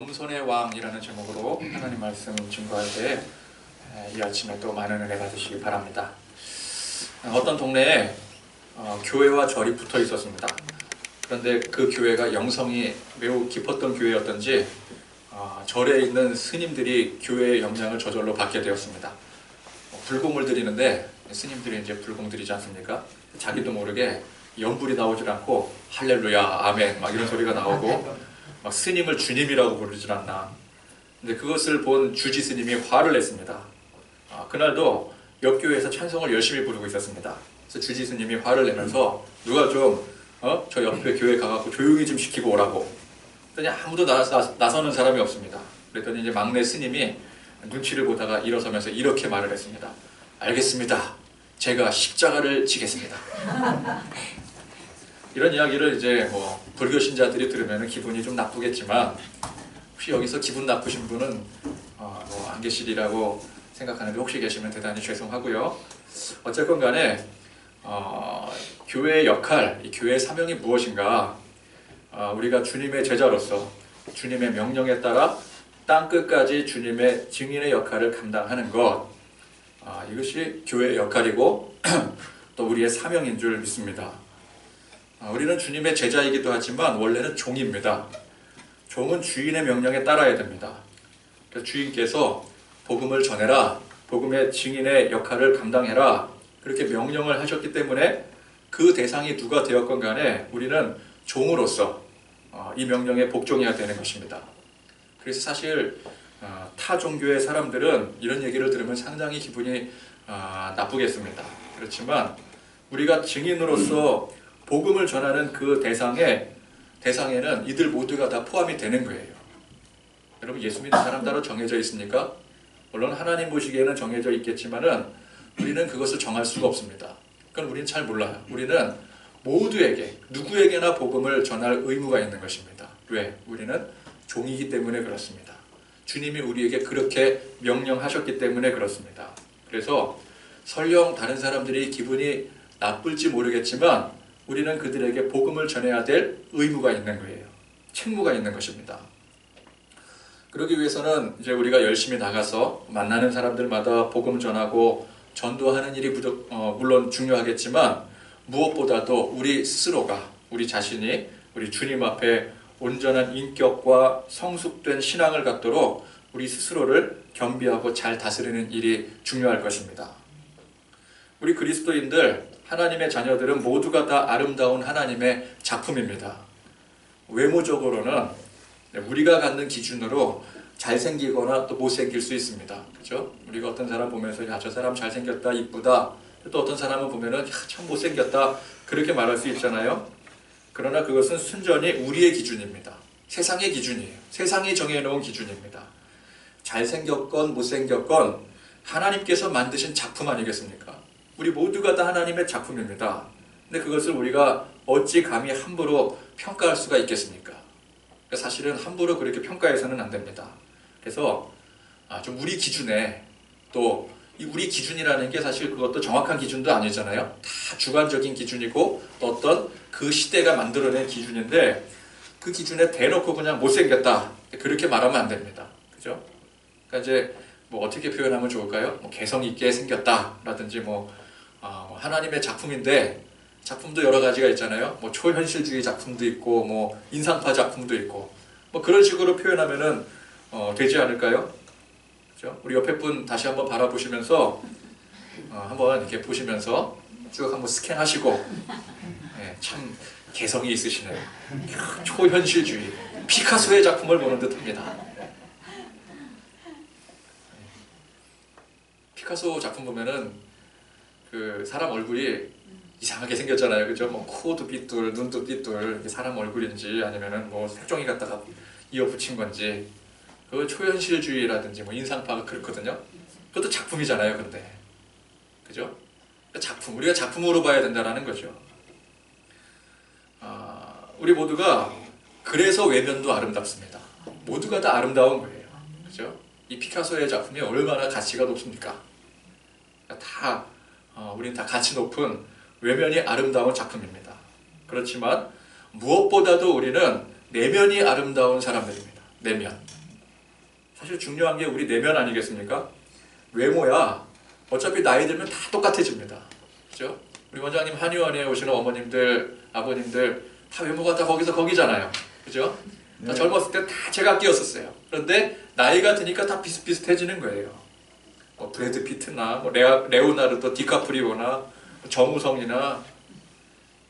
겸손의 왕이라는 제목으로 하나님 말씀 증거할 때 이 아침에 또 많은 은혜 받으시기 바랍니다. 어떤 동네에 교회와 절이 붙어 있었습니다. 그런데 그 교회가 영성이 매우 깊었던 교회였던지 절에 있는 스님들이 교회의 영향을 저절로 받게 되었습니다. 불공을 드리는데 스님들이 이제 불공 드리지 않습니까? 자기도 모르게 연불이 나오질 않고 할렐루야 아멘 막 이런 소리가 나오고 막 스님을 주님이라고 부르질 않나. 근데 그것을 본 주지 스님이 화를 냈습니다. 그날도 옆 교회에서 찬송을 열심히 부르고 있었습니다. 그래서 주지 스님이 화를 내면서 누가 좀 저 옆에 교회 가갖고 조용히 좀 시키고 오라고. 그랬더니 아무도 나서는 사람이 없습니다. 그랬더니 이제 막내 스님이 눈치를 보다가 일어서면서 이렇게 말을 했습니다. 알겠습니다. 제가 십자가를 지겠습니다. 이런 이야기를 이제 불교 신자들이 들으면 기분이 좀 나쁘겠지만 혹시 여기서 기분 나쁘신 분은 안 계시리라고 생각하는데 혹시 계시면 대단히 죄송하고요. 어쨌건 간에 교회의 역할, 이 교회의 사명이 무엇인가? 우리가 주님의 제자로서 주님의 명령에 따라 땅끝까지 주님의 증인의 역할을 감당하는 것, 이것이 교회의 역할이고 또 우리의 사명인 줄 믿습니다. 우리는 주님의 제자이기도 하지만 원래는 종입니다. 종은 주인의 명령에 따라야 됩니다. 그래서 주인께서 복음을 전해라, 복음의 증인의 역할을 감당해라 그렇게 명령을 하셨기 때문에 그 대상이 누가 되었건 간에 우리는 종으로서 이 명령에 복종해야 되는 것입니다. 그래서 사실 타 종교의 사람들은 이런 얘기를 들으면 상당히 기분이 나쁘겠습니다. 그렇지만 우리가 증인으로서 복음을 전하는 그 대상에는 이들 모두가 다 포함이 되는 거예요. 여러분, 예수 믿는 사람 따로 정해져 있습니까? 물론 하나님 보시기에는 정해져 있겠지만은 우리는 그것을 정할 수가 없습니다. 그건 우리는 잘 몰라요. 우리는 모두에게, 누구에게나 복음을 전할 의무가 있는 것입니다. 왜? 우리는 종이기 때문에 그렇습니다. 주님이 우리에게 그렇게 명령하셨기 때문에 그렇습니다. 그래서 설령 다른 사람들이 기분이 나쁠지 모르겠지만 우리는 그들에게 복음을 전해야 될 의무가 있는 거예요. 책무가 있는 것입니다. 그러기 위해서는 이제 우리가 열심히 나가서 만나는 사람들마다 복음 전하고 전도하는 일이 물론 중요하겠지만 무엇보다도 우리 스스로가, 우리 자신이 우리 주님 앞에 온전한 인격과 성숙된 신앙을 갖도록 우리 스스로를 겸비하고 잘 다스리는 일이 중요할 것입니다. 우리 그리스도인들, 하나님의 자녀들은 모두가 다 아름다운 하나님의 작품입니다. 외모적으로는 우리가 갖는 기준으로 잘생기거나 또 못생길 수 있습니다. 그렇죠? 우리가 어떤 사람 보면서 저 사람 잘생겼다, 이쁘다. 또 어떤 사람을 보면은 참 못생겼다 그렇게 말할 수 있잖아요. 그러나 그것은 순전히 우리의 기준입니다. 세상의 기준이에요. 세상이 정해놓은 기준입니다. 잘생겼건 못생겼건 하나님께서 만드신 작품 아니겠습니까? 우리 모두가 다 하나님의 작품입니다. 근데 그것을 우리가 어찌 감히 함부로 평가할 수가 있겠습니까? 사실은 함부로 그렇게 평가해서는 안 됩니다. 그래서 좀 우리 기준에, 또 이 우리 기준이라는 게 사실 그것도 정확한 기준도 아니잖아요. 다 주관적인 기준이고 또 어떤 그 시대가 만들어낸 기준인데 그 기준에 대놓고 그냥 못생겼다 그렇게 말하면 안 됩니다. 그죠? 그러니까 이제 어떻게 표현하면 좋을까요? 개성 있게 생겼다라든지 하나님의 작품인데 작품도 여러 가지가 있잖아요. 초현실주의 작품도 있고 인상파 작품도 있고 그런 식으로 표현하면은 되지 않을까요? 그렇죠? 우리 옆에 분 다시 한번 바라보시면서 한번 이렇게 보시면서 쭉 한번 스캔하시고 참 개성이 있으시네요. 초현실주의 피카소의 작품을 보는 듯합니다. 피카소 작품 보면은 그 사람 얼굴이 이상하게 생겼잖아요. 그죠? 코도 삐뚤, 눈도 삐뚤, 이게 사람 얼굴인지 아니면은 색종이 갖다가 이어붙인 건지, 그 초현실주의라든지 인상파가 그렇거든요. 그것도 작품이잖아요, 근데. 그죠? 작품, 우리가 작품으로 봐야 된다는 거죠. 우리 모두가 그래서 외면도 아름답습니다. 모두가 다 아름다운 거예요. 그죠? 이 피카소의 작품이 얼마나 가치가 높습니까? 다, 우리는 다 가치 높은 외면이 아름다운 작품입니다. 그렇지만 무엇보다도 우리는 내면이 아름다운 사람들입니다. 내면. 사실 중요한 게 우리 내면 아니겠습니까? 외모야 어차피 나이 들면 다 똑같아집니다. 그죠? 우리 원장님 한의원에 오시는 어머님들, 아버님들 다 외모가 다 거기서 거기잖아요. 그죠? 다 젊었을 때 다 제가 끼었었어요. 그런데 나이가 드니까 다 비슷비슷해지는 거예요. 뭐 브래드 피트나 뭐 레오나르도 디카프리오나 정우성이나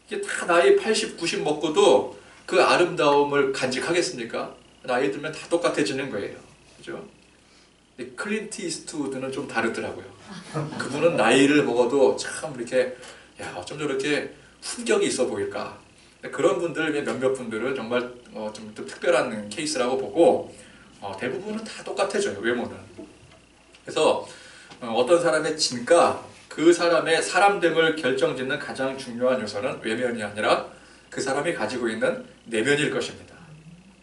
이게 다 나이 80, 90 먹고도 그 아름다움을 간직하겠습니까? 나이 들면 다 똑같아지는 거예요. 그죠? 근데 클린트 이스트우드는 좀 다르더라고요. 그분은 나이를 먹어도 참 이렇게 야 어쩜 저렇게 품격이 있어 보일까? 그런 분들 몇몇 분들은 정말 좀 특별한 케이스라고 보고 대부분은 다 똑같아져요. 외모는. 그래서 어떤 사람의 진가, 그 사람의 사람됨을 결정짓는 가장 중요한 요소는 외면이 아니라 그 사람이 가지고 있는 내면일 것입니다.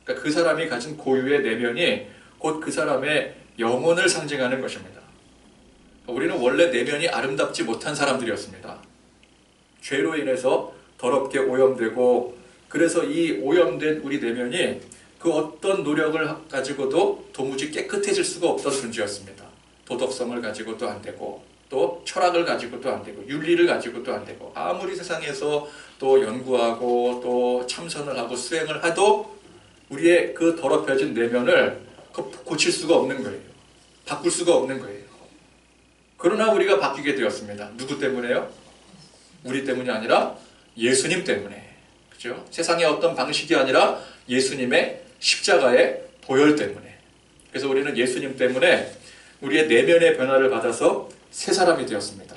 그러니까 그 사람이 가진 고유의 내면이 곧 그 사람의 영혼을 상징하는 것입니다. 우리는 원래 내면이 아름답지 못한 사람들이었습니다. 죄로 인해서 더럽게 오염되고, 그래서 이 오염된 우리 내면이 그 어떤 노력을 가지고도 도무지 깨끗해질 수가 없던 존재였습니다. 도덕성을 가지고도 안 되고, 또 철학을 가지고도 안 되고, 윤리를 가지고도 안 되고, 아무리 세상에서 또 연구하고 또 참선을 하고 수행을 해도 우리의 그 더럽혀진 내면을 고칠 수가 없는 거예요. 바꿀 수가 없는 거예요. 그러나 우리가 바뀌게 되었습니다. 누구 때문에요? 우리 때문이 아니라 예수님 때문에. 그죠? 세상의 어떤 방식이 아니라 예수님의 십자가의 보혈 때문에. 그래서 우리는 예수님 때문에 우리의 내면의 변화를 받아서 새 사람이 되었습니다.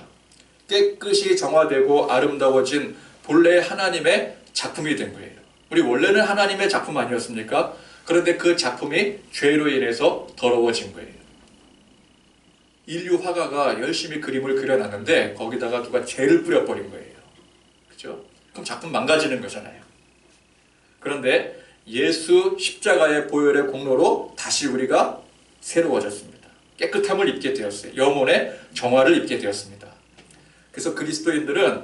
깨끗이 정화되고 아름다워진 본래 하나님의 작품이 된 거예요. 우리 원래는 하나님의 작품 아니었습니까? 그런데 그 작품이 죄로 인해서 더러워진 거예요. 인류 화가가 열심히 그림을 그려놨는데 거기다가 누가 죄를 뿌려버린 거예요. 그죠? 그럼 작품 망가지는 거잖아요. 그런데 예수 십자가의 보혈의 공로로 다시 우리가 새로워졌습니다. 깨끗함을 입게 되었어요. 영혼의 정화를 입게 되었습니다. 그래서 그리스도인들은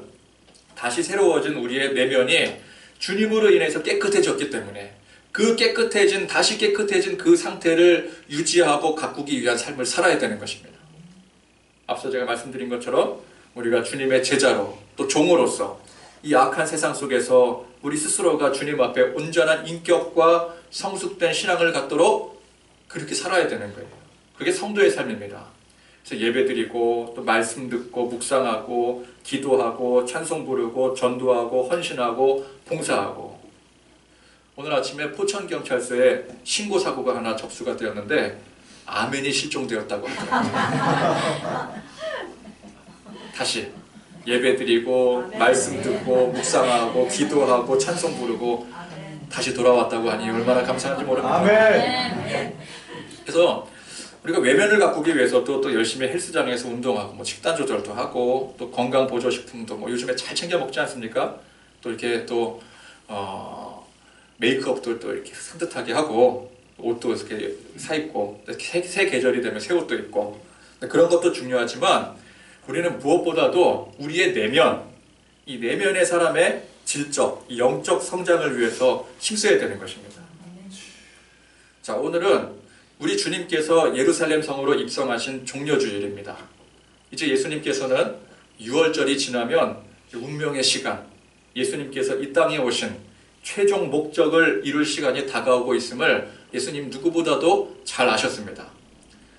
다시 새로워진 우리의 내면이 주님으로 인해서 깨끗해졌기 때문에 그 다시 깨끗해진 그 상태를 유지하고 가꾸기 위한 삶을 살아야 되는 것입니다. 앞서 제가 말씀드린 것처럼 우리가 주님의 제자로 또 종으로서 이 악한 세상 속에서 우리 스스로가 주님 앞에 온전한 인격과 성숙된 신앙을 갖도록 그렇게 살아야 되는 거예요. 그게 성도의 삶입니다. 그래서 예배드리고 또 말씀 듣고 묵상하고 기도하고 찬송 부르고 전도하고 헌신하고 봉사하고. 오늘 아침에 포천경찰서에 신고사고가 하나 접수가 되었는데 아멘이 실종되었다고 하더라고요. 다시 예배드리고 말씀 듣고 묵상하고 기도하고 찬송 부르고 다시 돌아왔다고 하니 얼마나 감사한지 모릅니다. 아멘. 그래서 우리가 외면을 가꾸기 위해서도 또 열심히 헬스장에서 운동하고 뭐 식단 조절도 하고 또 건강 보조 식품도 뭐 요즘에 잘 챙겨 먹지 않습니까? 또 이렇게 또 메이크업도 또 이렇게 산뜻하게 하고 옷도 이렇게 사 입고 새 계절이 되면 새 옷도 입고 그런 것도 중요하지만 우리는 무엇보다도 우리의 내면, 이 내면의 사람의 질적, 영적 성장을 위해서 힘써야 되는 것입니다. 자, 오늘은 우리 주님께서 예루살렘 성으로 입성하신 종려주일입니다. 이제 예수님께서는 6월절이 지나면 운명의 시간, 예수님께서 이 땅에 오신 최종 목적을 이룰 시간이 다가오고 있음을 예수님 누구보다도 잘 아셨습니다.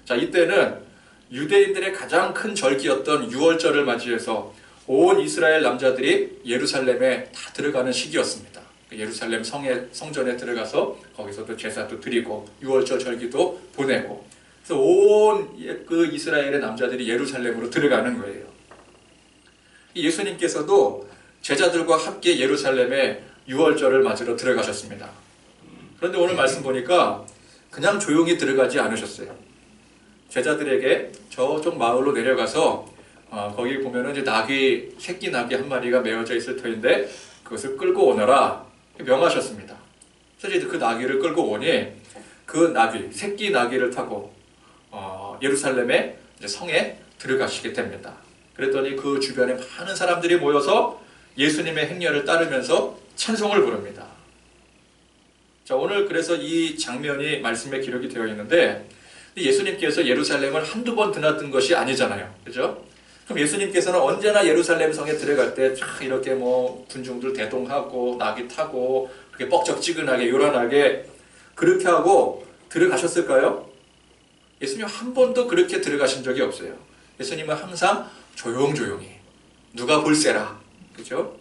자, 이때는 유대인들의 가장 큰 절기였던 6월절을 맞이해서 온 이스라엘 남자들이 예루살렘에 다 들어가는 시기였습니다. 예루살렘 성전에 들어가서 거기서도 제사도 드리고 6월절 절기도 보내고, 그래서 온 그 이스라엘의 남자들이 예루살렘으로 들어가는 거예요. 예수님께서도 제자들과 함께 예루살렘에 6월절을 맞으러 들어가셨습니다. 그런데 오늘 말씀 보니까 그냥 조용히 들어가지 않으셨어요. 제자들에게 저쪽 마을로 내려가서 거기 보면은 이제 새끼 낙이 한 마리가 메어져 있을 터인데 그것을 끌고 오너라 명하셨습니다. 그래서 이제 그 나귀를 끌고 오니 그 새끼 나귀를 타고 예루살렘의 이제 성에 들어가시게 됩니다. 그랬더니 그 주변에 많은 사람들이 모여서 예수님의 행렬을 따르면서 찬송을 부릅니다. 자, 오늘 그래서 이 장면이 말씀에 기록이 되어 있는데 예수님께서 예루살렘을 한두 번 드났던 것이 아니잖아요. 그죠? 그럼 예수님께서는 언제나 예루살렘 성에 들어갈 때 이렇게 뭐 군중들 대동하고 나귀 타고 그렇게 뻑적지근하게 요란하게 그렇게 하고 들어가셨을까요? 예수님 한 번도 그렇게 들어가신 적이 없어요. 예수님은 항상 조용조용히 누가 볼세라. 그죠?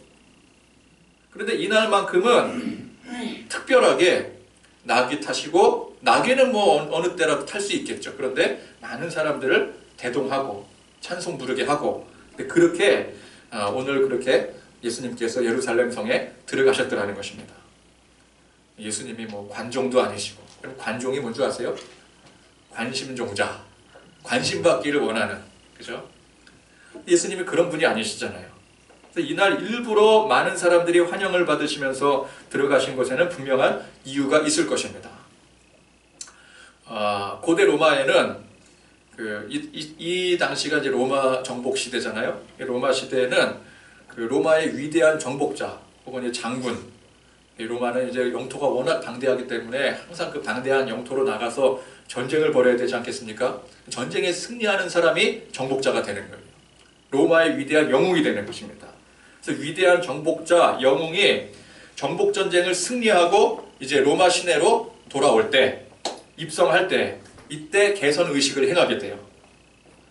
그런데 이날만큼은 특별하게 나귀 타시고, 나귀는 뭐 어느 때라도 탈 수 있겠죠. 그런데 많은 사람들을 대동하고 찬송 부르게 하고, 그렇게 오늘 그렇게 예수님께서 예루살렘 성에 들어가셨더라는 것입니다. 예수님이 뭐 관종도 아니시고, 그럼 관종이 뭔지 아세요? 관심종자, 관심받기를 원하는, 그죠? 예수님이 그런 분이 아니시잖아요. 그래서 이날 일부러 많은 사람들이 환영을 받으시면서 들어가신 것에는 분명한 이유가 있을 것입니다. 고대 로마에는 이 당시가 이제 로마 정복 시대잖아요. 로마 시대에는 그 로마의 위대한 정복자 혹은 장군, 로마는 이제 영토가 워낙 방대하기 때문에 항상 그 방대한 영토로 나가서 전쟁을 벌여야 되지 않겠습니까? 전쟁에 승리하는 사람이 정복자가 되는 거예요. 로마의 위대한 영웅이 되는 것입니다. 그래서 위대한 정복자, 영웅이 정복전쟁을 승리하고 이제 로마 시내로 돌아올 때, 입성할 때, 이때 개선의식을 행하게 돼요.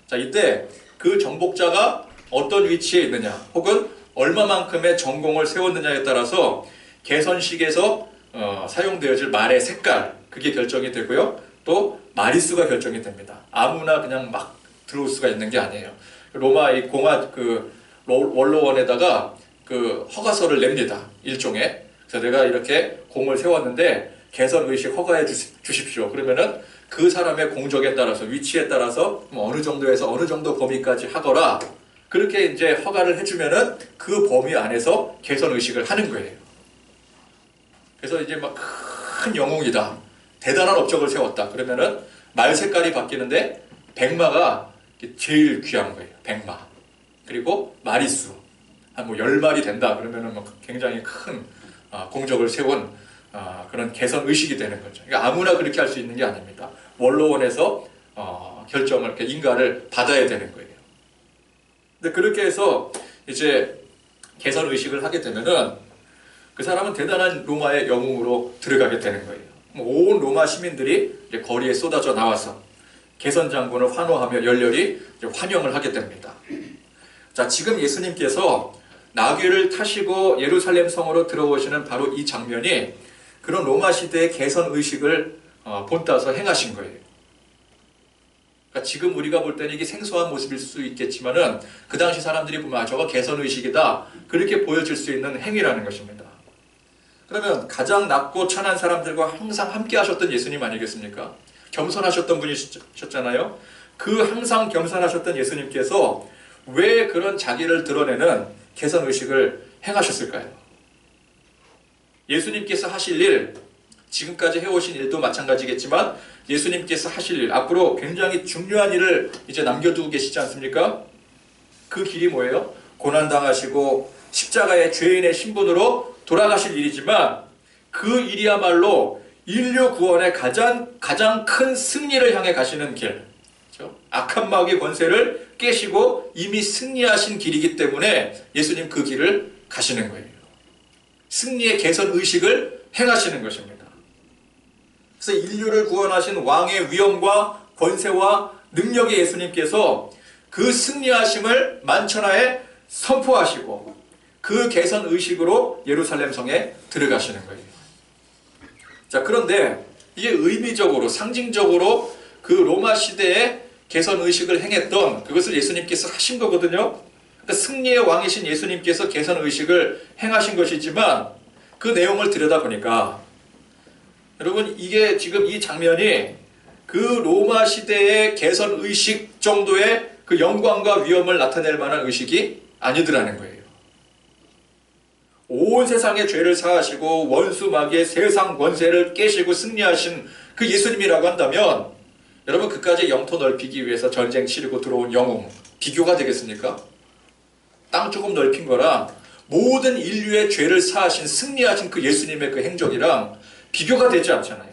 자, 이때 그 정복자가 어떤 위치에 있느냐, 혹은 얼마만큼의 전공을 세웠느냐에 따라서 개선식에서 사용되어질 말의 색깔, 그게 결정이 되고요. 또 마리수가 결정이 됩니다. 아무나 그냥 막 들어올 수가 있는 게 아니에요. 로마 이 공화 원로원에다가 그 허가서를 냅니다. 일종의. 그래서 내가 이렇게 공을 세웠는데 개선의식 허가해 주십시오. 그러면은 그 사람의 공적에 따라서, 위치에 따라서 어느 정도에서 어느 정도 범위까지 하거라. 그렇게 이제 허가를 해주면은 그 범위 안에서 개선의식을 하는 거예요. 그래서 이제 막 큰 영웅이다, 대단한 업적을 세웠다. 그러면은 말 색깔이 바뀌는데 백마가 제일 귀한 거예요. 백마. 그리고 마리수. 한 뭐 10마리 된다. 그러면은 뭐 굉장히 큰 공적을 세운 그런 개선의식이 되는 거죠. 그러니까 아무나 그렇게 할 수 있는 게 아닙니다. 원로원에서 결정을, 이렇게 인가를 받아야 되는 거예요. 근데 그렇게 해서 이제 개선의식을 하게 되면은 그 사람은 대단한 로마의 영웅으로 들어가게 되는 거예요. 온 로마 시민들이 이제 거리에 쏟아져 나와서 개선 장군을 환호하며 열렬히 환영을 하게 됩니다. 자, 지금 예수님께서 나귀를 타시고 예루살렘 성으로 들어오시는 바로 이 장면이 그런 로마 시대의 개선 의식을 본따서 행하신 거예요. 그러니까 지금 우리가 볼 때는 이게 생소한 모습일 수 있겠지만은 그 당시 사람들이 보면 저거 개선 의식이다, 그렇게 보여질 수 있는 행위라는 것입니다. 그러면 가장 낮고 천한 사람들과 항상 함께 하셨던 예수님 아니겠습니까? 겸손하셨던 분이셨잖아요. 그 항상 겸손하셨던 예수님께서 왜 그런 자기를 드러내는 개선의식을 행하셨을까요? 예수님께서 하실 일, 지금까지 해오신 일도 마찬가지겠지만 예수님께서 하실 일, 앞으로 굉장히 중요한 일을 이제 남겨두고 계시지 않습니까? 그 길이 뭐예요? 고난당하시고 십자가의 죄인의 신분으로 돌아가실 일이지만 그 일이야말로 인류 구원의 가장 큰 승리를 향해 가시는 길, 그렇죠? 악한 마귀의 권세를 깨시고 이미 승리하신 길이기 때문에 예수님 그 길을 가시는 거예요. 승리의 개선 의식을 행하시는 것입니다. 그래서 인류를 구원하신 왕의 위엄과 권세와 능력의 예수님께서 그 승리하심을 만천하에 선포하시고 그 개선 의식으로 예루살렘 성에 들어가시는 거예요. 자, 그런데 이게 의미적으로, 상징적으로 그 로마 시대에 개선 의식을 행했던 그것을 예수님께서 하신 거거든요. 그러니까 승리의 왕이신 예수님께서 개선 의식을 행하신 것이지만 그 내용을 들여다보니까 여러분, 이게 지금 이 장면이 그 로마 시대의 개선 의식 정도의 그 영광과 위엄을 나타낼 만한 의식이 아니더라는 거예요. 온 세상의 죄를 사하시고 원수 마귀의 세상 권세를 깨시고 승리하신 그 예수님이라고 한다면 여러분, 그까지 영토 넓히기 위해서 전쟁 치르고 들어온 영웅, 비교가 되겠습니까? 땅 조금 넓힌 거랑 모든 인류의 죄를 사하신 승리하신 그 예수님의 그 행적이랑 비교가 되지 않잖아요.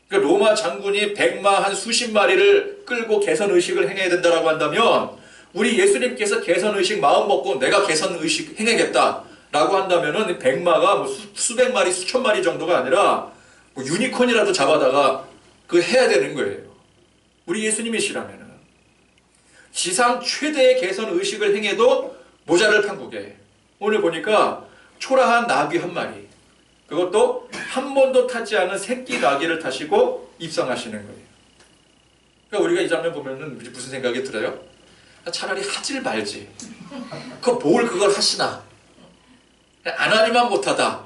그러니까 로마 장군이 백마 한 수십 마리를 끌고 개선의식을 행해야 된다라고 한다면, 우리 예수님께서 개선의식 마음 먹고 내가 개선의식 행하겠다라고 한다면은 백마가 뭐 수백 마리, 수천 마리 정도가 아니라 뭐 유니콘이라도 잡아다가 그 해야 되는 거예요. 우리 예수님이시라면은. 지상 최대의 개선의식을 행해도 모자를 판국에 오늘 보니까 초라한 나귀 한 마리, 그것도 한 번도 타지 않은 새끼 나귀를 타시고 입성하시는 거예요. 그러니까 우리가 이 장면 보면은 무슨 생각이 들어요? 차라리 하질 말지. 뭘 그걸 하시나? 안 하니만 못하다.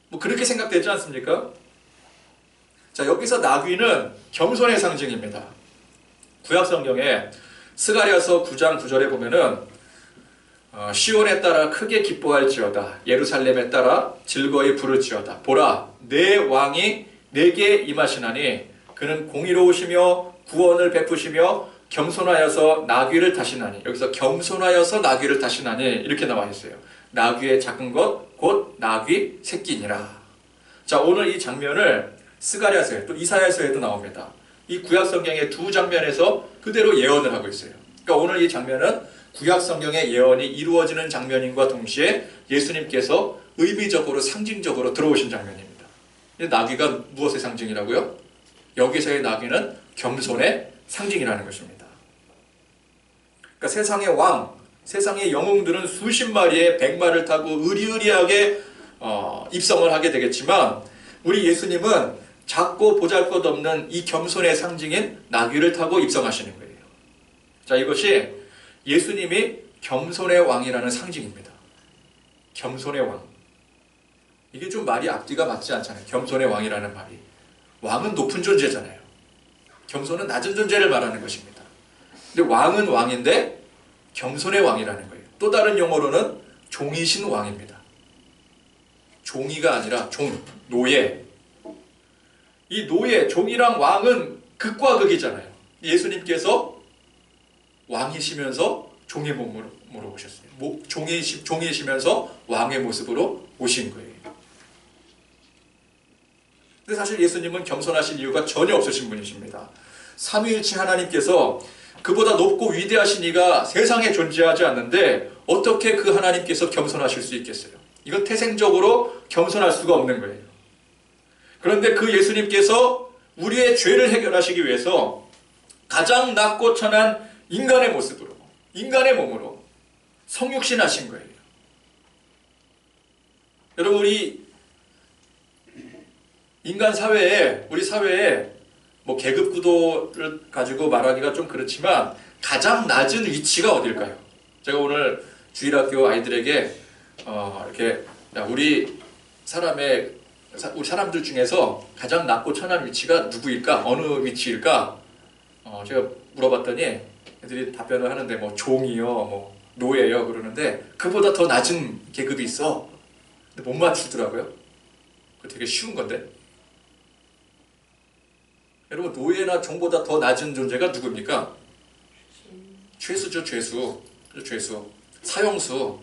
뭐 그렇게 생각되지 않습니까? 자, 여기서 나귀는 겸손의 상징입니다. 구약 성경에 스가랴서 9장 9절에 보면은 시온에 따라 크게 기뻐할지어다, 예루살렘에 따라 즐거이 부를지어다. 보라, 내 왕이 내게 임하시나니 그는 공의로우시며 구원을 베푸시며 겸손하여서 나귀를 타시나니. 여기서 겸손하여서 나귀를 타시나니 이렇게 나와 있어요. 나귀의 작은 것 곧 나귀 새끼니라. 자, 오늘 이 장면을 스가랴서에 또 이사야서에도 나옵니다. 이 구약 성경의 두 장면에서 그대로 예언을 하고 있어요. 그러니까 오늘 이 장면은 구약 성경의 예언이 이루어지는 장면인과 동시에 예수님께서 의미적으로 상징적으로 들어오신 장면입니다. 나귀가 무엇의 상징이라고요? 여기서의 나귀는 겸손의 상징이라는 것입니다. 그러니까 세상의 왕, 세상의 영웅들은 수십 마리의 백마를 타고 의리의리하게 입성을 하게 되겠지만, 우리 예수님은 작고 보잘것없는 이 겸손의 상징인 나귀를 타고 입성하시는 거예요. 자, 이것이 예수님이 겸손의 왕이라는 상징입니다. 겸손의 왕. 이게 좀 말이 앞뒤가 맞지 않잖아요. 겸손의 왕이라는 말이. 왕은 높은 존재잖아요. 겸손은 낮은 존재를 말하는 것입니다. 근데 왕은 왕인데 겸손의 왕이라는 거예요. 또 다른 용어로는 종이신 왕입니다. 종이가 아니라 종, 노예. 이 노예, 종이랑 왕은 극과 극이잖아요. 예수님께서 왕이시면서 종의 몸으로 오셨어요. 종이시면서 왕의 모습으로 오신 거예요. 근데 사실 예수님은 겸손하신 이유가 전혀 없으신 분이십니다. 삼위일체 하나님께서 그보다 높고 위대하신 이가 세상에 존재하지 않는데 어떻게 그 하나님께서 겸손하실 수 있겠어요? 이건 태생적으로 겸손할 수가 없는 거예요. 그런데 그 예수님께서 우리의 죄를 해결하시기 위해서 가장 낮고 천한 인간의 모습으로, 인간의 몸으로 성육신하신 거예요. 여러분, 우리 인간 사회에, 우리 사회에 뭐 계급 구도를 가지고 말하기가 좀 그렇지만 가장 낮은 위치가 어딜까요? 제가 오늘 주일학교 아이들에게 이렇게 우리 사람들 중에서 가장 낮고 천한 위치가 누구일까? 어느 위치일까? 제가 물어봤더니 애들이 답변을 하는데 뭐 종이요, 뭐 노예요 그러는데 그보다 더 낮은 계급이 있어. 근데 못 맞추더라고요. 그거 되게 쉬운 건데. 여러분, 노예나 종보다 더 낮은 존재가 누굽니까? 죄수죠, 죄수. 죄수. 사형수.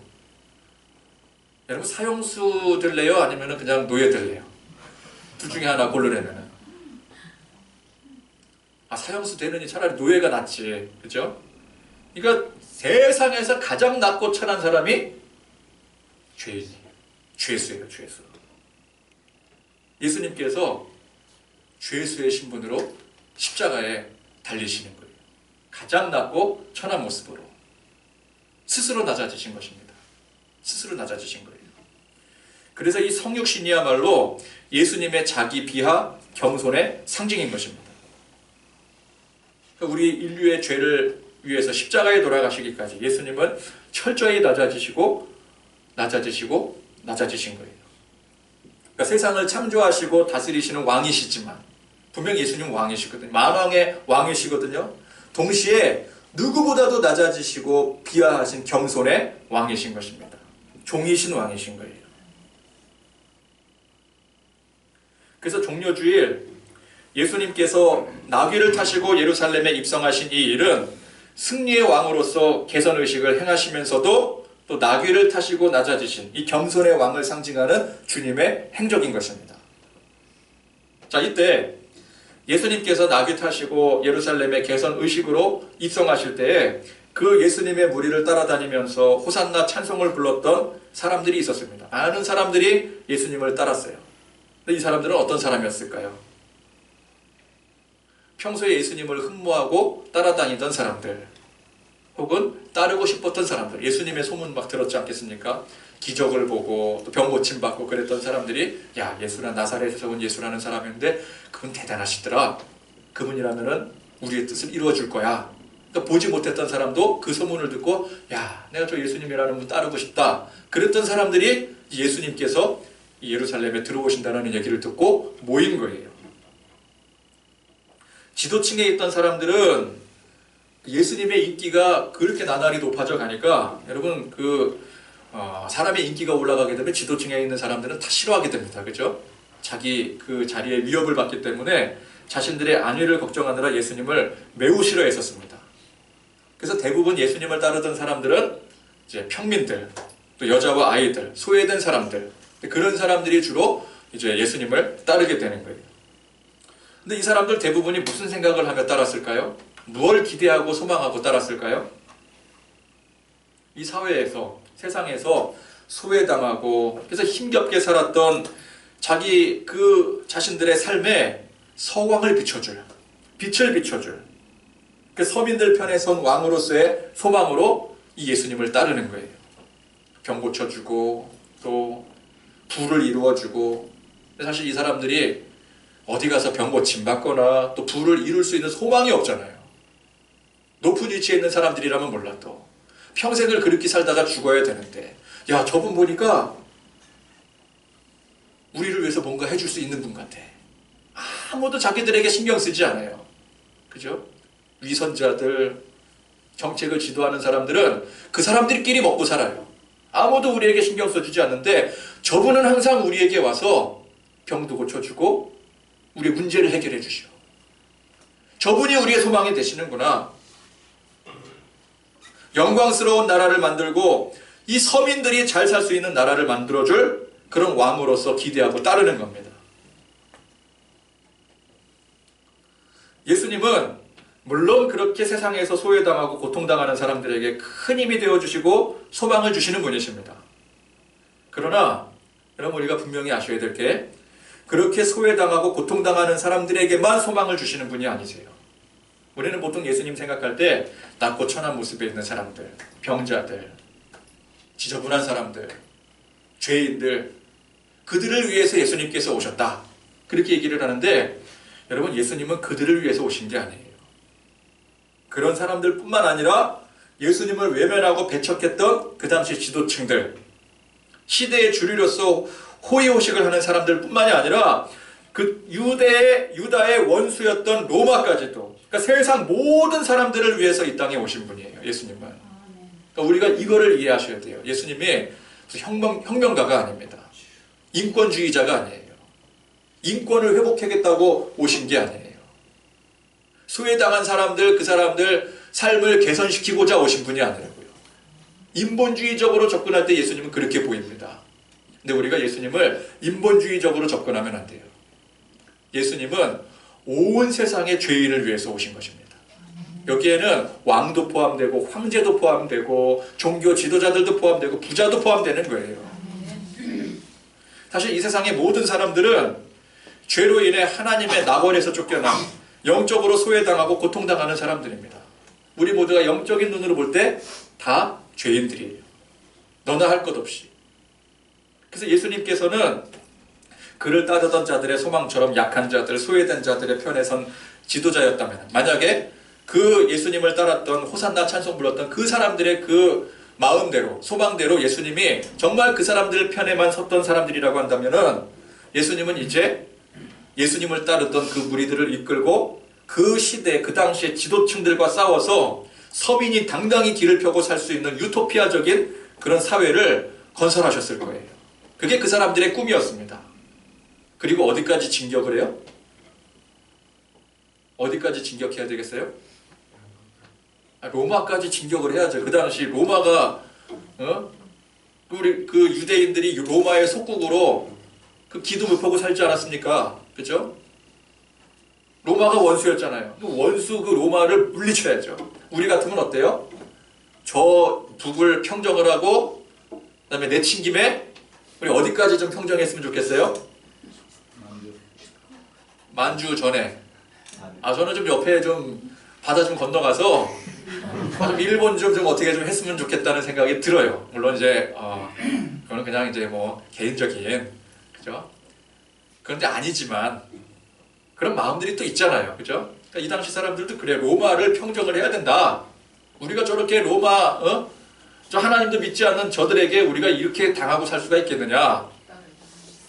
여러분, 사형수 될래요? 아니면 그냥 노예 될래요? 둘 중에 하나 고르려면. 사형수 되느니 차라리 노예가 낫지. 그죠? 그러니까 세상에서 가장 낮고 천한 사람이 죄수예요, 죄수. 예수님께서 죄수의 신분으로 십자가에 달리시는 거예요. 가장 낮고 천한 모습으로 스스로 낮아지신 것입니다. 스스로 낮아지신 거예요. 그래서 이 성육신이야말로 예수님의 자기 비하, 겸손의 상징인 것입니다. 우리 인류의 죄를 위해서 십자가에 돌아가시기까지 예수님은 철저히 낮아지신 거예요. 그러니까 세상을 창조하시고 다스리시는 왕이시지만, 분명 예수님은 왕이시거든요. 만왕의 왕이시거든요. 동시에 누구보다도 낮아지시고 비하하신 겸손의 왕이신 것입니다. 종이신 왕이신 거예요. 그래서 종려주일 예수님께서 나귀를 타시고 예루살렘에 입성하신 이 일은 승리의 왕으로서 개선의식을 행하시면서도 또 나귀를 타시고 낮아지신 이 겸손의 왕을 상징하는 주님의 행적인 것입니다. 자, 이때 예수님께서 나귀 타시고 예루살렘에 개선 의식으로 입성하실 때에 그 예수님의 무리를 따라다니면서 호산나 찬송을 불렀던 사람들이 있었습니다. 많은 사람들이 예수님을 따랐어요. 근데 이 사람들은 어떤 사람이었을까요? 평소에 예수님을 흠모하고 따라다니던 사람들, 혹은 따르고 싶었던 사람들, 예수님의 소문 막 들었지 않겠습니까? 기적을 보고 또 병 고침 받고 그랬던 사람들이, 야, 예수는 나사렛에서 온 예수라는 사람인데 그분 대단하시더라. 그분이라면은 우리의 뜻을 이루어줄 거야. 또 보지 못했던 사람도 그 소문을 듣고, 야, 내가 저 예수님이라는 분 따르고 싶다. 그랬던 사람들이 예수님께서 예루살렘에 들어오신다는 얘기를 듣고 모인 거예요. 지도층에 있던 사람들은 예수님의 인기가 그렇게 나날이 높아져 가니까, 여러분, 사람의 인기가 올라가게 되면 지도층에 있는 사람들은 다 싫어하게 됩니다. 그죠? 자기 그 자리에 위협을 받기 때문에 자신들의 안위를 걱정하느라 예수님을 매우 싫어했었습니다. 그래서 대부분 예수님을 따르던 사람들은 이제 평민들, 또 여자와 아이들, 소외된 사람들, 그런 사람들이 주로 이제 예수님을 따르게 되는 거예요. 근데 이 사람들 대부분이 무슨 생각을 하며 따랐을까요? 무엇을 기대하고 소망하고 따랐을까요? 이 사회에서, 세상에서 소외당하고 그래서 힘겹게 살았던 자기 자신들의 삶에 서광을 비춰줄, 빛을 비춰줄 그 서민들 편에 선 왕으로서의 소망으로 이 예수님을 따르는 거예요. 병 고쳐주고 또 부를 이루어주고. 사실 이 사람들이 어디 가서 병 고침 받거나 또 부를 이룰 수 있는 소망이 없잖아요. 높은 위치에 있는 사람들이라면 몰라도 평생을 그렇게 살다가 죽어야 되는데, 야, 저분 보니까 우리를 위해서 뭔가 해줄 수 있는 분 같아. 아무도 자기들에게 신경 쓰지 않아요. 그죠? 위선자들, 정책을 지도하는 사람들은 그 사람들끼리 먹고 살아요. 아무도 우리에게 신경 써주지 않는데 저분은 항상 우리에게 와서 병도 고쳐주고 우리의 문제를 해결해 주시오. 저분이 우리의 소망이 되시는구나. 영광스러운 나라를 만들고 이 서민들이 잘 살 수 있는 나라를 만들어줄 그런 왕으로서 기대하고 따르는 겁니다. 예수님은 물론 그렇게 세상에서 소외당하고 고통당하는 사람들에게 큰 힘이 되어주시고 소망을 주시는 분이십니다. 그러나 여러분, 우리가 분명히 아셔야 될 게, 그렇게 소외당하고 고통당하는 사람들에게만 소망을 주시는 분이 아니세요. 우리는 보통 예수님 생각할 때 낮고 천한 모습에 있는 사람들, 병자들, 지저분한 사람들, 죄인들, 그들을 위해서 예수님께서 오셨다, 그렇게 얘기를 하는데, 여러분, 예수님은 그들을 위해서 오신 게 아니에요. 그런 사람들 뿐만 아니라 예수님을 외면하고 배척했던 그 당시 지도층들, 시대의 주류로서 호의호식을 하는 사람들 뿐만이 아니라 그 유다의 원수였던 로마까지도, 그러니까 세상 모든 사람들을 위해서 이 땅에 오신 분이에요, 예수님은. 그러니까 우리가 이거를 이해하셔야 돼요. 예수님이 혁명가가 아닙니다. 인권주의자가 아니에요. 인권을 회복하겠다고 오신 게 아니에요. 소외당한 사람들, 그 사람들 삶을 개선시키고자 오신 분이 아니라고요. 인본주의적으로 접근할 때 예수님은 그렇게 보입니다. 근데 우리가 예수님을 인본주의적으로 접근하면 안 돼요. 예수님은 온 세상의 죄인을 위해서 오신 것입니다. 여기에는 왕도 포함되고 황제도 포함되고 종교 지도자들도 포함되고 부자도 포함되는 거예요. 사실 이 세상의 모든 사람들은 죄로 인해 하나님의 낙원에서 쫓겨나 영적으로 소외당하고 고통당하는 사람들입니다. 우리 모두가 영적인 눈으로 볼 때 다 죄인들이에요. 너나 할 것 없이. 그래서 예수님께서는 그를 따르던 자들의 소망처럼 약한 자들, 소외된 자들의 편에 선 지도자였다면, 만약에 그 예수님을 따랐던 호산나 찬송 불렀던 그 사람들의 그 마음대로, 소망대로 예수님이 정말 그 사람들 편에만 섰던 사람들이라고 한다면은, 예수님은 이제 예수님을 따르던 그 무리들을 이끌고 그 시대, 그 당시의 지도층들과 싸워서 서민이 당당히 길을 펴고 살 수 있는 유토피아적인 그런 사회를 건설하셨을 거예요. 그게 그 사람들의 꿈이었습니다. 그리고 어디까지 진격을 해요? 어디까지 진격해야 되겠어요? 로마까지 진격을 해야죠. 그 당시 로마가 우리 그 유대인들이 로마의 속국으로 그 기도 못 펴고 살지 않았습니까? 그죠? 로마가 원수였잖아요. 그 원수 그 로마를 물리쳐야죠. 우리 같으면 어때요? 저 북을 평정을 하고 그다음에 내친 김에 우리 어디까지 좀 평정했으면 좋겠어요? 만주 전에. 저는 좀 옆에 좀 바다 좀 건너가서 좀 일본 좀 어떻게 좀 했으면 좋겠다는 생각이 들어요. 물론 이제 그거는 그냥 이제 뭐 개인적인, 그죠? 그런데 아니지만 그런 마음들이 또 있잖아요, 그죠? 그러니까 이 당시 사람들도 그래, 로마를 평정을 해야 된다. 우리가 저렇게 로마, 저 하나님도 믿지 않는 저들에게 우리가 이렇게 당하고 살 수가 있겠느냐?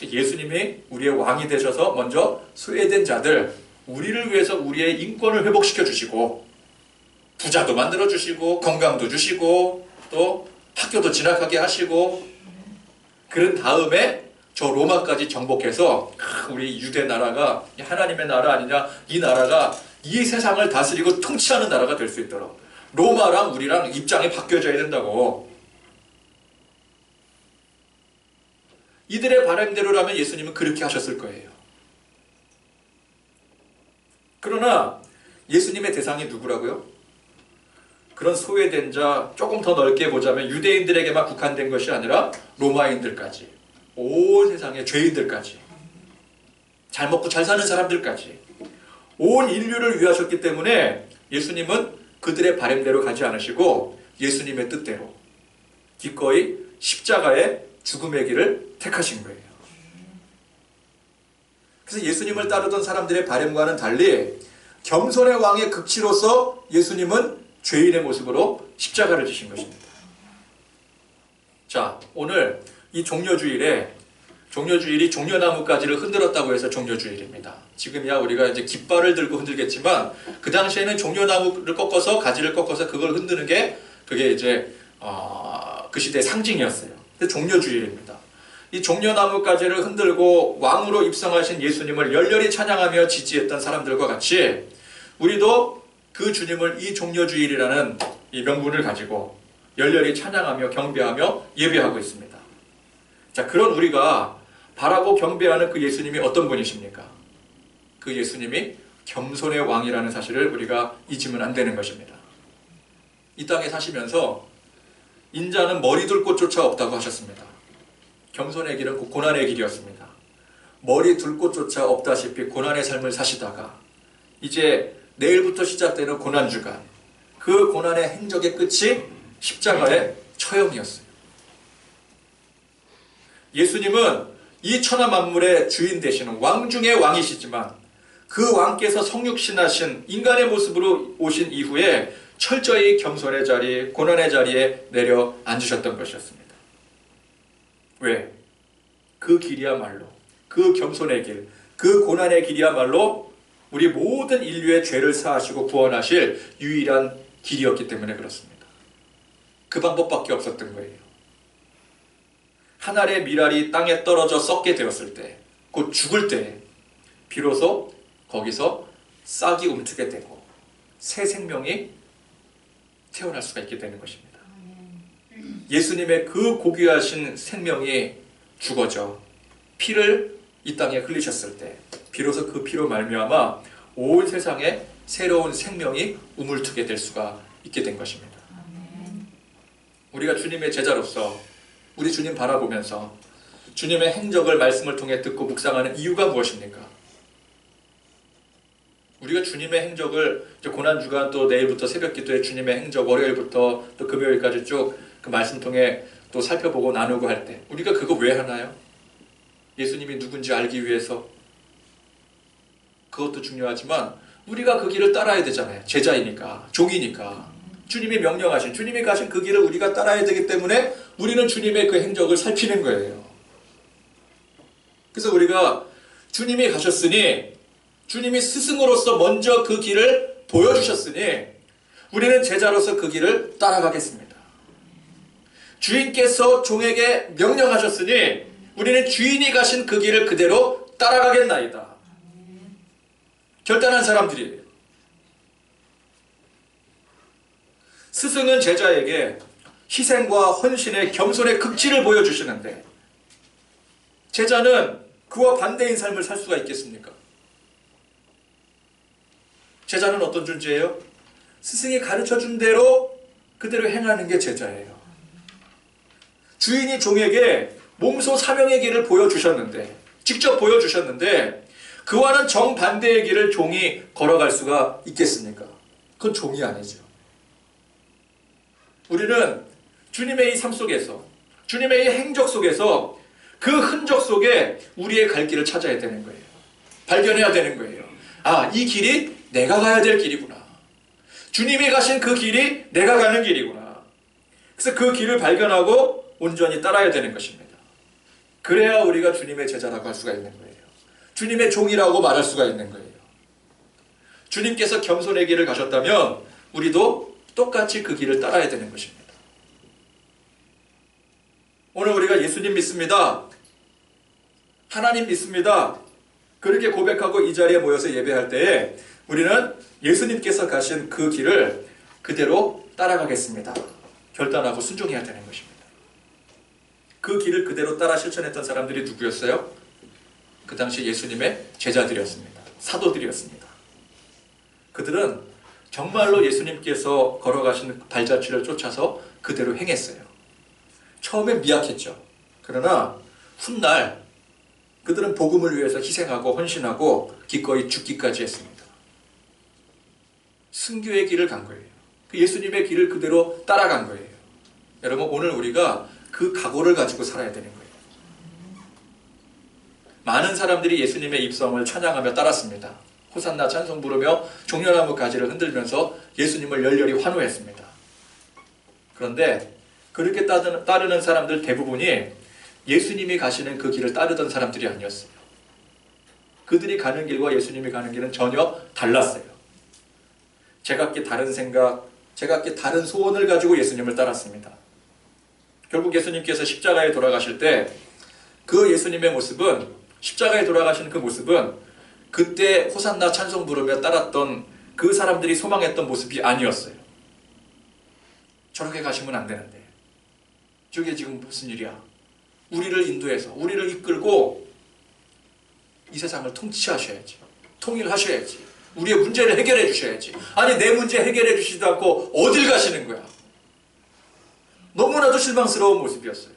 예수님이 우리의 왕이 되셔서 먼저 소외된 자들, 우리를 위해서 우리의 인권을 회복시켜 주시고, 부자도 만들어 주시고, 건강도 주시고, 또 학교도 진학하게 하시고, 그런 다음에 저 로마까지 정복해서 우리 유대 나라가 하나님의 나라 아니냐, 이 나라가 이 세상을 다스리고 통치하는 나라가 될 수 있도록 로마랑 우리랑 입장이 바뀌어져야 된다고. 이들의 바람대로라면 예수님은 그렇게 하셨을 거예요. 그러나 예수님의 대상이 누구라고요? 그런 소외된 자, 조금 더 넓게 보자면 유대인들에게만 국한된 것이 아니라 로마인들까지, 온 세상의 죄인들까지, 잘 먹고 잘 사는 사람들까지 온 인류를 위하셨기 때문에 예수님은 그들의 바람대로 가지 않으시고 예수님의 뜻대로 기꺼이 십자가의 죽음의 길을 택하신 거예요. 그래서 예수님을 따르던 사람들의 바람과는 달리 겸손의 왕의 극치로서 예수님은 죄인의 모습으로 십자가를 지신 것입니다. 자, 오늘 이 종려주일이 종려나무가지를 흔들었다고 해서 종려주일입니다. 지금이야 우리가 이제 깃발을 들고 흔들겠지만 그 당시에는 종려나무를 꺾어서, 가지를 꺾어서 그걸 흔드는 게 그게 이제 그 시대의 상징이었어요. 그래서 종려주일입니다. 이 종려나무가지를 흔들고 왕으로 입성하신 예수님을 열렬히 찬양하며 지지했던 사람들과 같이 우리도 그 주님을 이 종려주일이라는 이 명분을 가지고 열렬히 찬양하며 경배하며 예배하고 있습니다. 자, 그런 우리가 바라고 경배하는 그 예수님이 어떤 분이십니까? 그 예수님이 겸손의 왕이라는 사실을 우리가 잊으면 안 되는 것입니다. 이 땅에 사시면서 인자는 머리 둘 곳조차 없다고 하셨습니다. 겸손의 길은 고난의 길이었습니다. 머리 둘 곳조차 없다시피 고난의 삶을 사시다가 이제 내일부터 시작되는 고난주간, 그 고난의 행적의 끝이 십자가의 처형이었어요. 예수님은 이 천하 만물의 주인 되시는 왕 중의 왕이시지만 그 왕께서 성육신하신 인간의 모습으로 오신 이후에 철저히 겸손의 자리, 고난의 자리에 내려 앉으셨던 것이었습니다. 왜? 그 길이야말로, 그 겸손의 길, 그 고난의 길이야말로 우리 모든 인류의 죄를 사하시고 구원하실 유일한 길이었기 때문에 그렇습니다. 그 방법밖에 없었던 거예요. 한 알의 밀알이 땅에 떨어져 썩게 되었을 때, 곧 죽을 때 비로소 거기서 싹이 움트게 되고 새 생명이 태어날 수가 있게 되는 것입니다. 예수님의 그 고귀하신 생명이 죽어져 피를 이 땅에 흘리셨을 때 비로소 그 피로 말미암아 온 세상에 새로운 생명이 우물트게 될 수가 있게 된 것입니다. 우리가 주님의 제자로서 우리 주님 바라보면서 주님의 행적을 말씀을 통해 듣고 묵상하는 이유가 무엇입니까? 우리가 주님의 행적을 고난주간 또 내일부터 새벽기도에 주님의 행적, 월요일부터 또 금요일까지 쭉 그 말씀 통해 또 살펴보고 나누고 할 때 우리가 그거 왜 하나요? 예수님이 누군지 알기 위해서. 그것도 중요하지만 우리가 그 길을 따라야 되잖아요. 제자이니까, 종이니까. 주님이 명령하신, 주님이 가신 그 길을 우리가 따라야 되기 때문에 우리는 주님의 그 행적을 살피는 거예요. 그래서 우리가 주님이 가셨으니, 주님이 스승으로서 먼저 그 길을 보여주셨으니 우리는 제자로서 그 길을 따라가겠습니다. 주인께서 종에게 명령하셨으니 우리는 주인이 가신 그 길을 그대로 따라가겠나이다. 결단한 사람들이에요. 스승은 제자에게 희생과 헌신의 겸손의 극치를 보여주시는데 제자는 그와 반대인 삶을 살 수가 있겠습니까? 제자는 어떤 존재예요? 스승이 가르쳐준 대로 그대로 행하는 게 제자예요. 주인이 종에게 몸소 사명의 길을 보여주셨는데, 직접 보여주셨는데 그와는 정반대의 길을 종이 걸어갈 수가 있겠습니까? 그건 종이 아니죠. 우리는 주님의 이 삶 속에서, 주님의 이 행적 속에서 그 흔적 속에 우리의 갈 길을 찾아야 되는 거예요. 발견해야 되는 거예요. 아, 이 길이 내가 가야 될 길이구나. 주님이 가신 그 길이 내가 가는 길이구나. 그래서 그 길을 발견하고 온전히 따라야 되는 것입니다. 그래야 우리가 주님의 제자라고 할 수가 있는 거예요. 주님의 종이라고 말할 수가 있는 거예요. 주님께서 겸손의 길을 가셨다면 우리도 똑같이 그 길을 따라야 되는 것입니다. 오늘 우리가 예수님 믿습니다. 하나님 믿습니다. 그렇게 고백하고 이 자리에 모여서 예배할 때에 우리는 예수님께서 가신 그 길을 그대로 따라가겠습니다. 결단하고 순종해야 되는 것입니다. 그 길을 그대로 따라 실천했던 사람들이 누구였어요? 그 당시 예수님의 제자들이었습니다. 사도들이었습니다. 그들은 정말로 예수님께서 걸어가신 발자취를 쫓아서 그대로 행했어요. 처음엔 미약했죠. 그러나 훗날 그들은 복음을 위해서 희생하고 헌신하고 기꺼이 죽기까지 했습니다. 순교의 길을 간 거예요. 그 예수님의 길을 그대로 따라간 거예요. 여러분, 오늘 우리가 그 각오를 가지고 살아야 되는 거예요. 많은 사람들이 예수님의 입성을 찬양하며 따랐습니다. 호산나 찬송 부르며 종려나무 가지를 흔들면서 예수님을 열렬히 환호했습니다. 그런데 그렇게 따르는 사람들 대부분이 예수님이 가시는 그 길을 따르던 사람들이 아니었어요. 그들이 가는 길과 예수님이 가는 길은 전혀 달랐어요. 제각기 다른 생각, 제각기 다른 소원을 가지고 예수님을 따랐습니다. 결국 예수님께서 십자가에 돌아가실 때 그 예수님의 모습은, 십자가에 돌아가시는 그 모습은 그때 호산나 찬송 부르며 따랐던 그 사람들이 소망했던 모습이 아니었어요. 저렇게 가시면 안 되는데, 저게 지금 무슨 일이야? 우리를 인도해서, 우리를 이끌고 이 세상을 통치하셔야지, 통일하셔야지, 우리의 문제를 해결해 주셔야지. 아니, 내 문제 해결해 주시지도 않고 어딜 가시는 거야? 너무나도 실망스러운 모습이었어요.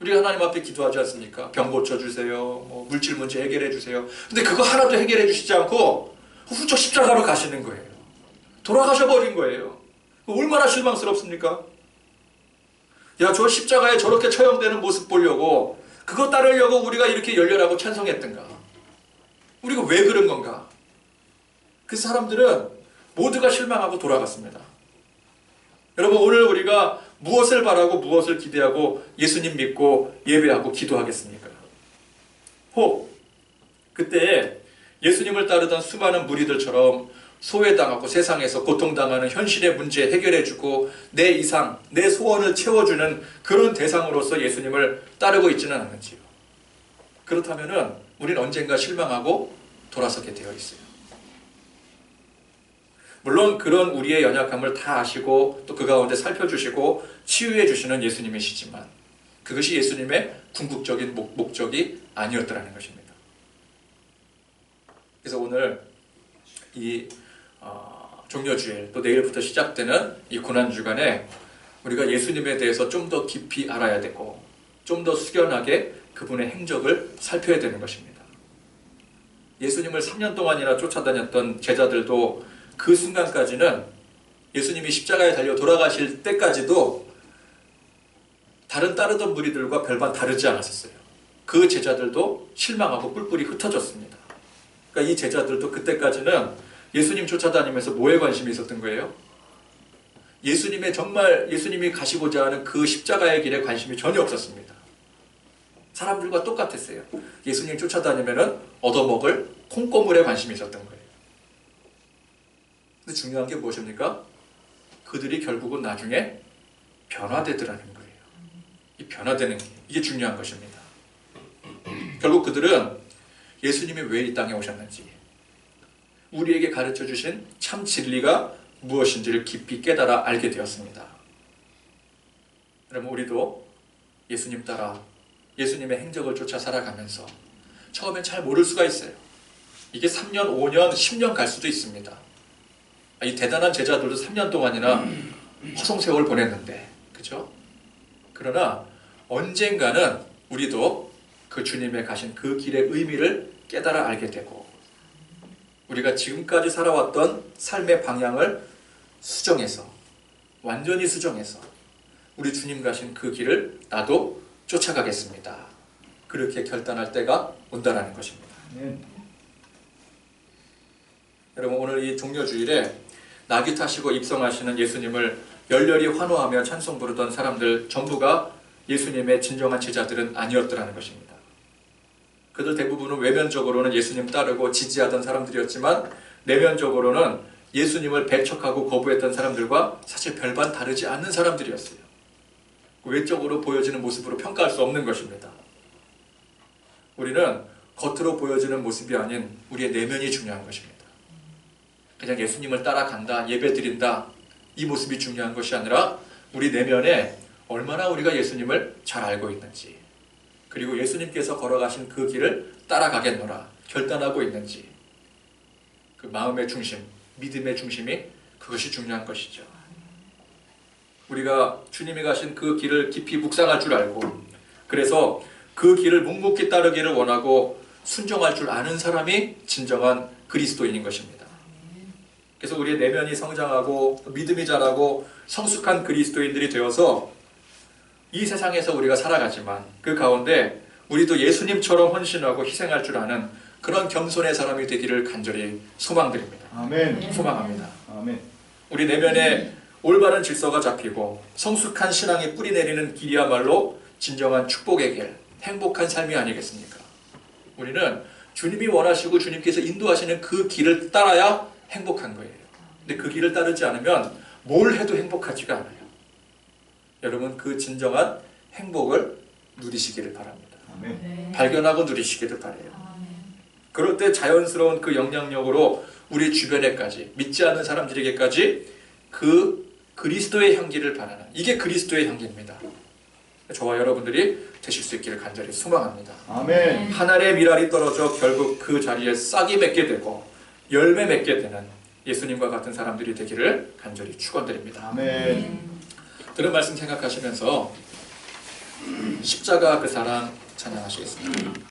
우리가 하나님 앞에 기도하지 않습니까? 병 고쳐주세요, 물질 문제 해결해 주세요. 근데 그거 하나도 해결해 주시지 않고 훌쩍 십자가로 가시는 거예요. 돌아가셔 버린 거예요. 얼마나 실망스럽습니까? 야, 저 십자가에 저렇게 처형되는 모습 보려고, 그거 따르려고 우리가 이렇게 열렬하고 찬송했던가? 우리가 왜 그런 건가? 그 사람들은 모두가 실망하고 돌아갔습니다. 여러분, 오늘 우리가 무엇을 바라고 무엇을 기대하고 예수님 믿고 예배하고 기도하겠습니까? 혹 그때 예수님을 따르던 수많은 무리들처럼 소외당하고 세상에서 고통당하는 현실의 문제 해결해주고 내 이상, 내 소원을 채워주는 그런 대상으로서 예수님을 따르고 있지는 않는지요. 그렇다면 우리는 언젠가 실망하고 돌아서게 되어 있어요. 물론 그런 우리의 연약함을 다 아시고 또 그 가운데 살펴주시고 치유해 주시는 예수님이시지만 그것이 예수님의 궁극적인 목적이 아니었더라는 것입니다. 그래서 오늘 이 종려주일, 또 내일부터 시작되는 이 고난주간에 우리가 예수님에 대해서 좀 더 깊이 알아야 되고 좀 더 숙연하게 그분의 행적을 살펴야 되는 것입니다. 예수님을 3년 동안이나 쫓아다녔던 제자들도 그 순간까지는, 예수님이 십자가에 달려 돌아가실 때까지도 다른 따르던 무리들과 별반 다르지 않았었어요. 그 제자들도 실망하고 뿔뿔이 흩어졌습니다. 그러니까 이 제자들도 그때까지는 예수님 쫓아다니면서 뭐에 관심이 있었던 거예요? 예수님이 가시고자 하는 그 십자가의 길에 관심이 전혀 없었습니다. 사람들과 똑같았어요. 예수님 쫓아다니면 얻어먹을 콩고물에 관심이 있었던 거예요. 근데 중요한 게 무엇입니까? 그들이 결국은 나중에 변화되더라는 거예요. 이 변화되는 게, 이게 중요한 것입니다. 결국 그들은 예수님이 왜 이 땅에 오셨는지, 우리에게 가르쳐 주신 참 진리가 무엇인지를 깊이 깨달아 알게 되었습니다. 그럼 우리도 예수님 따라 예수님의 행적을 쫓아 살아가면서 처음엔 잘 모를 수가 있어요. 이게 3년, 5년, 10년 갈 수도 있습니다. 이 대단한 제자들도 3년 동안이나 허송세월 보냈는데, 그죠? 그러나 언젠가는 우리도 그 주님의 가신 그 길의 의미를 깨달아 알게 되고, 우리가 지금까지 살아왔던 삶의 방향을 수정해서, 완전히 수정해서 우리 주님 가신 그 길을 나도 쫓아가겠습니다. 그렇게 결단할 때가 온다라는 것입니다. 여러분, 오늘 이 종려주일에 나귀 타시고 입성하시는 예수님을 열렬히 환호하며 찬송 부르던 사람들 전부가 예수님의 진정한 제자들은 아니었더라는 것입니다. 그들 대부분은 외면적으로는 예수님 따르고 지지하던 사람들이었지만 내면적으로는 예수님을 배척하고 거부했던 사람들과 사실 별반 다르지 않는 사람들이었어요. 외적으로 보여지는 모습으로 평가할 수 없는 것입니다. 우리는 겉으로 보여지는 모습이 아닌 우리의 내면이 중요한 것입니다. 그냥 예수님을 따라간다, 예배드린다, 이 모습이 중요한 것이 아니라 우리 내면에 얼마나 우리가 예수님을 잘 알고 있는지, 그리고 예수님께서 걸어가신 그 길을 따라가겠노라 결단하고 있는지, 그 마음의 중심, 믿음의 중심이 그것이 중요한 것이죠. 우리가 주님이 가신 그 길을 깊이 묵상할 줄 알고, 그래서 그 길을 묵묵히 따르기를 원하고 순종할 줄 아는 사람이 진정한 그리스도인인 것입니다. 그래서 우리의 내면이 성장하고 믿음이 자라고 성숙한 그리스도인들이 되어서 이 세상에서 우리가 살아가지만 그 가운데 우리도 예수님처럼 헌신하고 희생할 줄 아는 그런 겸손의 사람이 되기를 간절히 소망드립니다. 아멘. 소망합니다. 아멘. 우리 내면에 올바른 질서가 잡히고 성숙한 신앙이 뿌리내리는 길이야말로 진정한 축복의 길, 행복한 삶이 아니겠습니까? 우리는 주님이 원하시고 주님께서 인도하시는 그 길을 따라야 행복한 거예요. 근데 그 길을 따르지 않으면 뭘 해도 행복하지가 않아요. 여러분, 그 진정한 행복을 누리시기를 바랍니다. 아멘. 발견하고 누리시기를 바라요. 그럴 때 자연스러운 그 영향력으로 우리 주변에까지, 믿지 않는 사람들에게까지 그 그리스도의 향기를 바라는, 이게 그리스도의 향기입니다. 저와 여러분들이 되실 수 있기를 간절히 소망합니다. 아멘. 한 알의 밀알이 떨어져 결국 그 자리에 싹이 맺게 되고 열매 맺게 되는 예수님과 같은 사람들이 되기를 간절히 축원드립니다. 아멘. 들은 말씀 생각하시면서 십자가 그 사랑 찬양하시겠습니다.